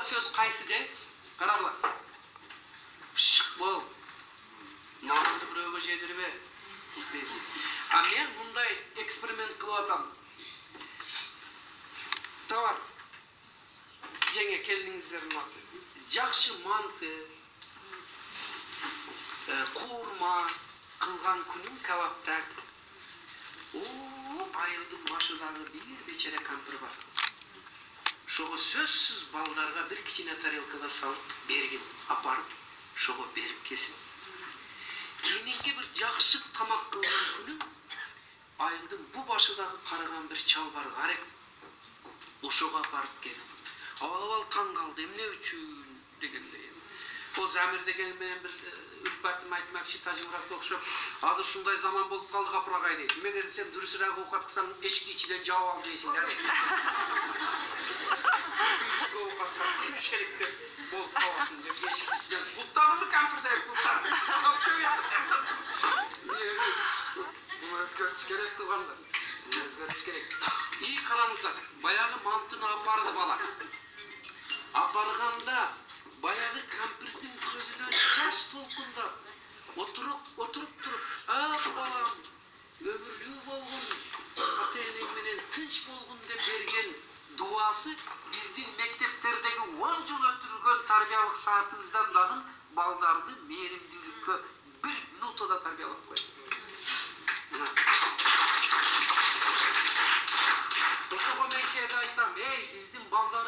söz qaysı de? Qaragıla. Şık bol. Namını biröөгө жедирбе. А мен мындай эксперимент кылып атам. Товар. Жеңе келдиңиздердин аты. Жакшы манты, куурма кылган күнүм кабаптар. Айылдын башындагы бир бечере кампир бар. Шого сөзсүз балдарга бир кичине тарелкага салып бергин, апарып, шого берип кесин. Кийинки бир жакшы тамак кылган күнүм айылдын бу башындагы караган бир чал бар, гарек. Ошого апарып келип. Ал таң калды, эмне үчүн дегендей. О Замир деген менен бир Ülpat'ım aytмакчы Тажымуратка окшоп, азыр ушундай заман болуп калды капырагай дейт. Эмеге десем, дурусураак оокат кылсаң эшиктин ичинен жаап ал дейсиң да. Күмүш керек деп болуп каласың деп эшиктин ичинен. Буттадымы кампирдер, буттар. Буну өзгөртүш керек туугандар. Өзгөртүш керек. И караңыздар, баягы мантыны апарды бала. Апарганда баягы кампирдин көзүнөн жаш толкундап, отуруп туруп, балам, өмүрлүү болгон, ата-энең менен тынч болгон деп берген дуасы биздин мектептердеги 10 жыл өтүрүлгөн тарбиялык саатыбыздан дагы балдарды мээримдүүлүккө 1 минутада тарбиялап койду. Ошого мен сиңерге айтам, биздин балдар